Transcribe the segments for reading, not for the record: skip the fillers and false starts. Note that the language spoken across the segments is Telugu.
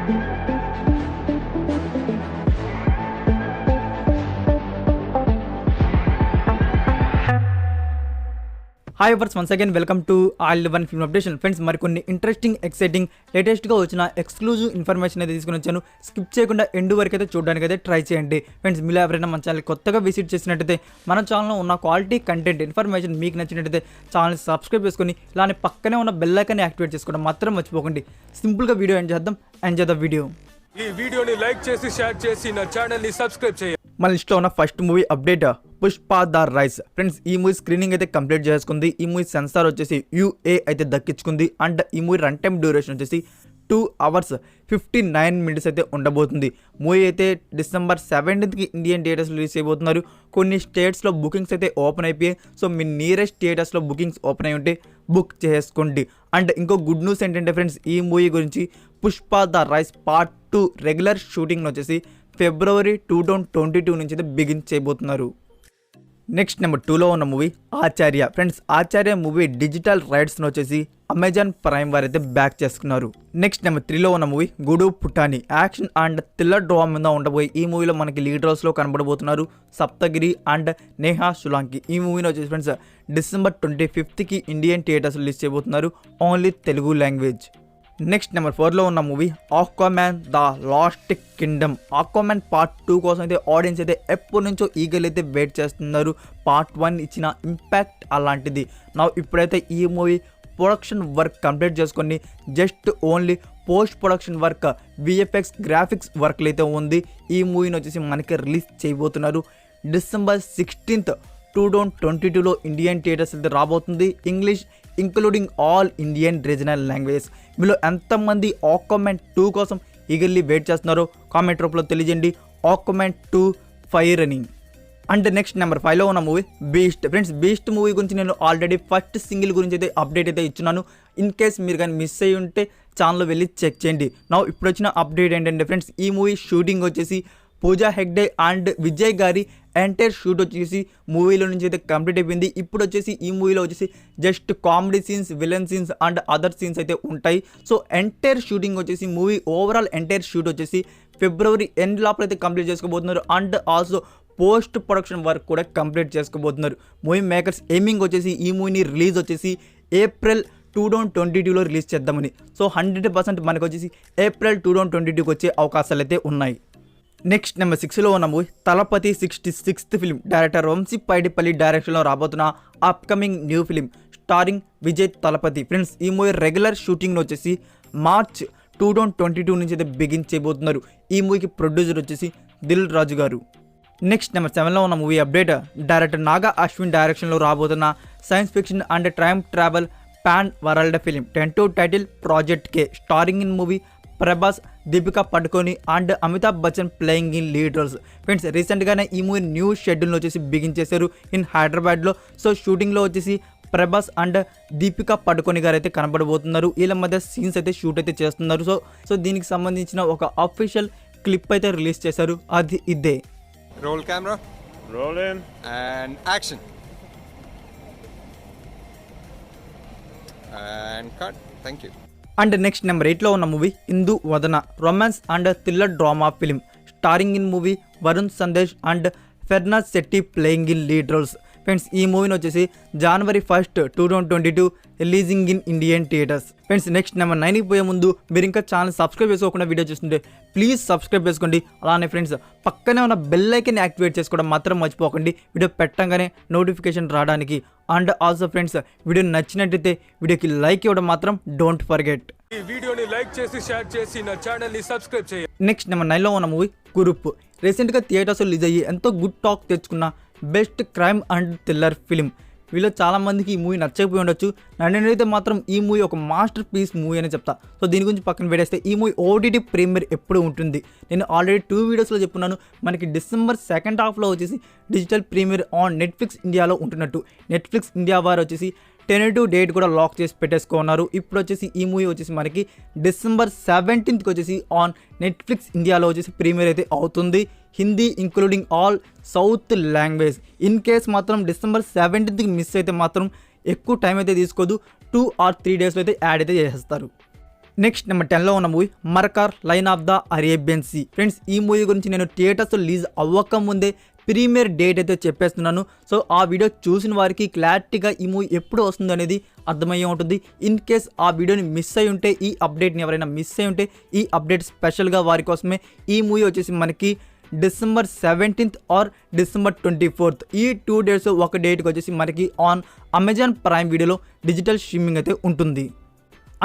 Hi friends, once again welcome to all one film updation. Friends, మరికొన్ని ఇంట్రెస్టింగ్, ఎక్సైటింగ్, లేటెస్ట్గా వచ్చిన ఎక్స్క్లూజివ్ ఇన్ఫర్మేషన్ అయితే తీసుకుని వచ్చాను. స్కిప్ చేయకుండా ఎండ్ వరకు అయితే చూడడానికి అయితే ట్రై చేయండి. ఫ్రెండ్స్, మీరు ఎవరైనా మన ఛానల్ కొత్తగా విజిట్ చేసినట్టయితే మన ఛానల్లో ఉన్న క్వాలిటీ కంటెంట్ ఇన్ఫర్మేషన్ మీకు నచ్చినట్టయితే ఛానల్ సబ్స్క్రైబ్ చేసుకొని ఇలానే పక్కనే ఉన్న బెల్ ఐకాన్ యాక్టివేట్ చేసుకోవడం మాత్రం మర్చిపోకండి. సింపుల్గా వీడియో ఎంజాయ్ ద వీడియో. ఈ వీడియోని లైక్ చేసి షేర్ చేసి నా ఛానల్ని సబ్స్క్రైబ్ చేయండి. మన లిస్ట్లో ఉన్న first movie update Pushpa the rise. Friends, ఈ మూవీ స్క్రీనింగ్ అయితే కంప్లీట్ చేసుకుంది. ఈ మూవీ సెన్సార్ వచ్చేసి UA అయితే దక్కించుకుంది. అండ్ ఈ మూవీ రన్ టైమ్ డ్యూరేషన్ వచ్చేసి 2 hours 59 minutes అయితే ఉండబోతుంది. మూవీ అయితే December 17th Indian theatres release చేయబోతున్నారు. కొన్ని స్టేట్స్లో బుకింగ్స్ అయితే ఓపెన్ అయిపోయాయి. సో మీ నియరెస్ట్ థియేటర్స్లో బుకింగ్స్ ఓపెన్ అయి ఉంటే బుక్ చేసుకోండి. అండ్ ఇంకో గుడ్ న్యూస్ ఏంటంటే ఫ్రెండ్స్, ఈ మూవీ గురించి Pushpa the rise Part 2 regular shooting వచ్చేసి February 2022 నుంచి అయితే బిగిన్ చేయబోతున్నారు. నెక్స్ట్ నెంబర్ 2లో ఉన్న మూవీ ఆచార్య. ఫ్రెండ్స్, ఆచార్య మూవీ డిజిటల్ రైట్స్ను వచ్చేసి అమెజాన్ ప్రైమ్ వారు అయితే బ్యాక్ చేసుకున్నారు. నెక్స్ట్ నెంబర్ 3లో ఉన్న movie Gudu Putani. Action and thriller drama మీద ఉండబోయి ఈ మూవీలో మనకి లీడ్ రోల్స్లో కనబడబోతున్నారు సప్తగిరి అండ్ నేహా సులాంకి. ఈ మూవీని వచ్చేసి friends December 25th Indian theatres release చేయబోతున్నారు, only Telugu language. Next number 4లో ఉన్న movie Aquaman the lost kingdom. Aquaman Part 2 కోసం అయితే ఆడియన్స్ అయితే ఎప్పటి నుంచో ఈగల్ అయితే వెయిట్ చేస్తున్నారు. Part 1 ఇచ్చిన ఇంపాక్ట్ అలాంటిది. ఇప్పుడైతే ఈ మూవీ ప్రొడక్షన్ వర్క్ కంప్లీట్ చేసుకొని just only post production work, VFX graphics వర్క్లు అయితే ఉంది. ఈ మూవీని వచ్చేసి మనకి రిలీజ్ చేయబోతున్నారు December 16th 2022లో ఇండియన్ థియేటర్స్ అయితే రాబోతుంది. English including all Indian regional languages. మీలో ఎంతమంది ఆక్వామ్యాన్ 2 కోసం ఈగర్లీ వెయిట్ చేస్తున్నారో కామెంట్ రూపంలో తెలియజేయండి. ఆక్వామ్యాన్ 2 ఫైర్ అని. అండ్ నెక్స్ట్ నెంబర్ 5లో ఉన్న movie beast. Friends, beast movie గురించి నేను ఆల్రెడీ ఫస్ట్ సింగిల్ గురించి అయితే అప్డేట్ అయితే ఇచ్చున్నాను. ఇన్ కేస్ మీరు కానీ మిస్ అయ్యి ఉంటే ఛానల్లో వెళ్ళి చెక్ చేయండి. ఇప్పుడు వచ్చిన అప్డేట్ ఏంటంటే ఫ్రెండ్స్, ఈ మూవీ షూటింగ్ వచ్చేసి పూజా హెగ్డే అండ్ విజయ్ గారి ఎంటైర్ షూట్ వచ్చేసి మూవీలో నుంచి అయితే కంప్లీట్ అయిపోయింది. ఇప్పుడు వచ్చేసి ఈ మూవీలో వచ్చేసి just comedy scenes, villain scenes and other scenes అయితే ఉంటాయి. సో ఎంటైర్ షూటింగ్ వచ్చేసి మూవీ ఓవరాల్ ఎంటైర్ షూట్ వచ్చేసి February end లోపల అయితే కంప్లీట్ చేసుకోబోతున్నారు. And also post production work కూడా కంప్లీట్ చేసుకోబోతున్నారు. మూవీ మేకర్స్ ఎయిమింగ్ వచ్చేసి ఈ మూవీని రిలీజ్ వచ్చేసి April 2022లో రిలీజ్ చేద్దామని. సో 100% మనకు వచ్చేసి April 2022కి వచ్చే అవకాశాలు అయితే ఉన్నాయి. నెక్స్ట్ నెంబర్ 6లో ఉన్న movie Thalapathy 66th film. Director Vamshi Paidipally డైరెక్షన్లో రాబోతున్న upcoming new film starring Vijay Thalapathy. Friends, ఈ మూవీ రెగ్యులర్ షూటింగ్ వచ్చేసి March 2022 నుంచి అయితే బిగిన్ చేయబోతున్నారు. ఈ మూవీకి ప్రొడ్యూసర్ వచ్చేసి దిల్ రాజు గారు. నెక్స్ట్ నెంబర్ 7లో ఉన్న movie update director Naga Ashwin డైరెక్షన్లో రాబోతున్న science fiction and time travel pan world film. టెంటో title project K. Starring in movie Prabhas, Deepika Padukone and Amitabh Bachchan playing in lead roles. Friends, రీసెంట్గానే ఈ మూవీ న్యూ షెడ్యూల్ని వచ్చేసి బిగిన్ చేశారు ఇన్ హైదరాబాద్లో. సో షూటింగ్లో వచ్చేసి ప్రభాస్ అండ్ దీపికా పడుకోని గారు అయితే కనబడబోతున్నారు. వీళ్ళ మధ్య సీన్స్ అయితే షూట్ అయితే చేస్తున్నారు. సో దీనికి సంబంధించిన ఒక అఫీషియల్ క్లిప్ అయితే రిలీజ్ చేశారు. అది ఇదే. Roll camera. Roll in. And action. And cut. Thank you. And next number 8లో ఉన్న movie Indu Vadana. Romance and thriller drama film. Starring in movie Varun Sandesh and Farnaz Shetty playing in lead roles. Friends, ఈ మూవీని వచ్చేసి January 1st 2022 releasing in Indian theatres. Friends, next number 9కి పోయే ముందు మీరు ఇంకా ఛానల్ సబ్స్క్రైబ్ చేసుకోకుండా వీడియో చూస్తుంటే ప్లీజ్ సబ్స్క్రైబ్ చేసుకోండి. అలానే ఫ్రెండ్స్, పక్కనే ఉన్న బెల్ ఐకాన్ యాక్టివేట్ చేసుకోవడం మాత్రం మర్చిపోకండి, వీడియో పెట్టగానే నోటిఫికేషన్ రావడానికి. అండ్ ఆల్సో ఫ్రెండ్స్, వీడియో నచ్చినట్టయితే వీడియోకి లైక్ ఇవ్వడం మాత్రం డోంట్ ఫర్గెట్. ఈ వీడియోని లైక్ చేసి షేర్ చేసి నా ఛానల్ని సబ్స్క్రైబ్ చేయండి. నెక్స్ట్ నెంబర్ 9లో ఉన్న మూవీ కురుప్. రీసెంట్గా థియేటర్స్ రిలీజ్ అయ్యి ఎంతో గుడ్ టాక్ తెచ్చుకున్న best crime and thriller film. వీళ్ళు చాలామందికి ఈ మూవీ నచ్చకపోయి ఉండొచ్చు. నేనైతే మాత్రం ఈ మూవీ ఒక మాస్టర్ పీస్ మూవీ అని చెప్తా. సో దీని గురించి పక్కన పెట్టేస్తే ఈ మూవీ OTT ప్రీమియర్ ఎప్పుడు ఉంటుంది. నేను ఆల్రెడీ 2 వీడియోస్లో చెప్పున్నాను. మనకి December 2nd halfలో వచ్చేసి డిజిటల్ ప్రీమియర్ ఆన్ నెట్ఫ్లిక్స్ ఇండియాలో ఉంటున్నట్టు. నెట్ఫ్లిక్స్ ఇండియా వారు వచ్చేసి టెనేటివ్ డేట్ కూడా లాక్ చేసి పెట్టేసుకున్నారు. ఇప్పుడు వచ్చేసి ఈ మూవీ వచ్చేసి మనకి December 17th వచ్చేసి ఆన్ నెట్ఫ్లిక్స్ ఇండియాలో వచ్చేసి ప్రీమియర్ అయితే అవుతుంది. Hindi including all south language. In case మాత్రం December 17th మిస్ అయితే మాత్రం ఎక్కువ టైం అయితే తీసుకోదు. 2 or 3 డేస్లో అయితే యాడ్ అయితే చేసేస్తారు. నెక్స్ట్ నెంబర్ 10లో ఉన్న movie Marakkar line of the Arabian sea. Friends ఈ మూవీ గురించి నేను థియేటర్స్ రిలీజ్ అవ్వక ముందే ప్రీమియర్ డేట్ అయితే చెప్పేస్తున్నాను. సో ఆ వీడియో చూసిన వారికి క్లారిటీగా ఈ మూవీ ఎప్పుడు వస్తుంది అనేది అర్థమయ్యే ఉంటుంది. ఇన్ కేస్ ఆ వీడియోని మిస్ అయి ఉంటే, ఈ అప్డేట్ని ఎవరైనా మిస్ అయి ఉంటే, ఈ అప్డేట్ స్పెషల్గా వారి కోసమే. ఈ మూవీ వచ్చేసి మనకి December 17th or December 24th ఈ 2 days ఒక డేట్కి వచ్చేసి మనకి ఆన్ అమెజాన్ ప్రైమ్ వీడియోలో డిజిటల్ స్ట్రీమింగ్ అయితే ఉంటుంది.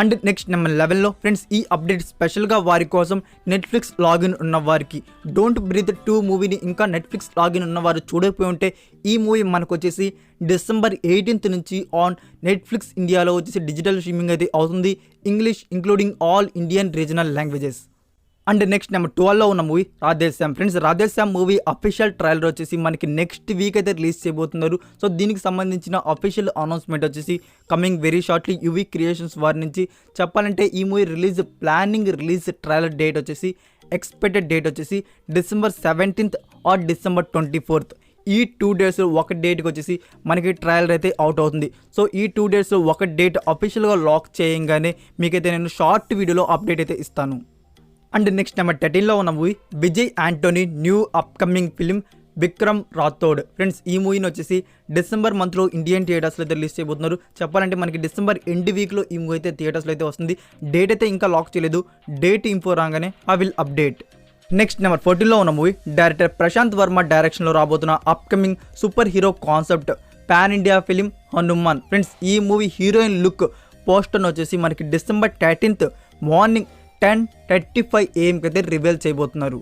అండ్ నెక్స్ట్ నెంబర్ 11లో ఫ్రెండ్స్ ఈ అప్డేట్ స్పెషల్గా వారి కోసం నెట్ఫ్లిక్స్ లాగిన్ ఉన్న వారికి. డోంట్ బ్రీత్ 2 మూవీని ఇంకా నెట్ఫ్లిక్స్ లాగిన్ ఉన్నవారు చూడకపోయి ఉంటే ఈ మూవీ మనకు వచ్చేసి December 18th నుంచి ఆన్ నెట్ఫ్లిక్స్ ఇండియాలో వచ్చేసి డిజిటల్ స్ట్రీమింగ్ అయితే అవుతుంది. English including all Indian regional languages. And next number 12లో ఉన్న movie Radheshyam. Friends Radheshyam movie official trailer వచ్చేసి మనకి నెక్స్ట్ వీక్ అయితే రిలీజ్ చేయబోతున్నారు. సో దీనికి సంబంధించిన అఫీషియల్ అనౌన్స్మెంట్ వచ్చేసి coming very shortly UV creations వారి నుంచి. చెప్పాలంటే ఈ మూవీ రిలీజ్ ట్రైలర్ డేట్ వచ్చేసి ఎక్స్పెక్టెడ్ డేట్ వచ్చేసి December 17th or December 24th ఈ 2 days ఒక డేట్కి వచ్చేసి మనకి ట్రయల్ అయితే అవుట్ అవుతుంది. సో ఈ 2 days ఒక డేట్ అఫీషియల్గా లాక్ చేయంగానే మీకైతే నేను షార్ట్ వీడియోలో అప్డేట్ అయితే ఇస్తాను. అండ్ నెక్స్ట్ నెంబర్ 13లో ఉన్న movie Vijay Anthony new upcoming film Vikram Rathod. Friends ఈ మూవీని వచ్చేసి డిసెంబర్ మంత్లో ఇండియన్ థియేటర్స్లో అయితే రిలీజ్ చేయబోతున్నారు. చెప్పాలంటే మనకి డిసెంబర్ ఎండ్ వీక్లో ఈ మూవీ అయితే థియేటర్స్లో అయితే వస్తుంది. డేట్ అయితే ఇంకా లాక్ చేయలేదు. డేట్ ఇన్ఫో రాగానే I will update. Next number 14లో ఉన్న మూవీ డైరెక్టర్ ప్రశాంత్ వర్మ డైరెక్షన్లో రాబోతున్న upcoming super hero concept pan India film Hanuman. Friends ఈ మూవీ హీరోయిన్ లుక్ పోస్టర్ని వచ్చేసి మనకి December 13th మార్నింగ్ 10:35 AM అయితే రివీల్ చేయబోతున్నారు.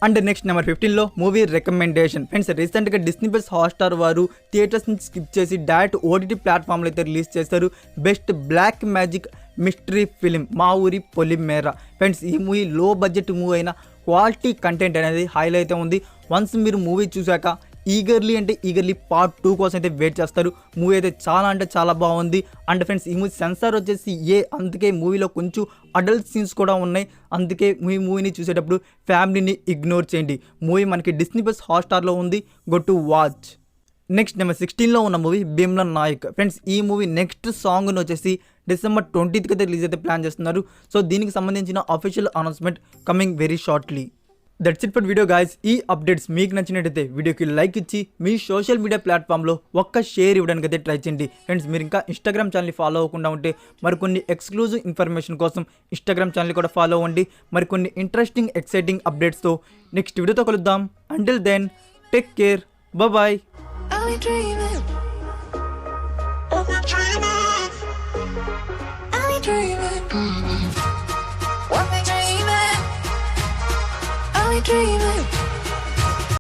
అండ్ నెక్స్ట్ నెంబర్ 15లో మూవీ రికమెండేషన్. ఫ్రెండ్స్ రీసెంట్గా డిస్నీ ప్లస్ హాట్స్టార్ వారు థియేటర్స్ నుంచి స్కిప్ చేసి డైరెక్ట్ ఓటీటీ ప్లాట్ఫామ్లో అయితే రిలీజ్ చేస్తారు best black magic mystery film మా ఊరి పొలిమేర. ఫ్రెండ్స్ ఈ మూవీ లో బడ్జెట్ మూవీ అయినా క్వాలిటీ కంటెంట్ అనేది హైలైట్ అయితే ఉంది. వన్స్ మీరు మూవీ చూశాక ఈగర్లీ పార్ట్ 2 కోసం అయితే వెయిట్ చేస్తారు. మూవీ అయితే చాలా బాగుంది. అండ్ ఫ్రెండ్స్ ఈ మూవీ సెన్సార్ వచ్చేసి అందుకే మూవీలో కొంచెం అడల్ట్ సీన్స్ కూడా ఉన్నాయి. అందుకే మూవీని చూసేటప్పుడు ఫ్యామిలీని ఇగ్నోర్ చేయండి. మూవీ మనకి డిస్నీ ప్లస్ హాట్స్టార్లో ఉంది. Go to watch. Next number 16లో ఉన్న మూవీ భీమ్లా నాయక్. ఫ్రెండ్స్ ఈ మూవీ నెక్స్ట్ సాంగ్ని వచ్చేసి December 20th అయితే రిలీజ్ అయితే ప్లాన్ చేస్తున్నారు. సో దీనికి సంబంధించిన official announcement coming very shortly. That's it for video guys. ఈ అప్డేట్స్ మీకు నచ్చినట్టయితే వీడియోకి లైక్ ఇచ్చి మీ సోషల్ మీడియా ప్లాట్ఫామ్లో ఒక్క షేర్ ఇవ్వడానికి అయితే ట్రై చేయండి. ఫ్రెండ్స్ మీరు ఇంకా ఇన్స్టాగ్రామ్ ఛానల్ని ఫాలో అవ్వకుండా ఉంటే మరికొన్ని ఎక్స్క్లూజివ్ ఇన్ఫర్మేషన్ కోసం ఇన్స్టాగ్రామ్ ఛానల్ కూడా ఫాలో అవ్వండి. మరికొన్ని ఇంట్రెస్టింగ్ ఎక్సైటింగ్ అప్డేట్స్తో నెక్స్ట్ వీడియోతో కలుద్దాం. Until then take care, bye. Dreaming.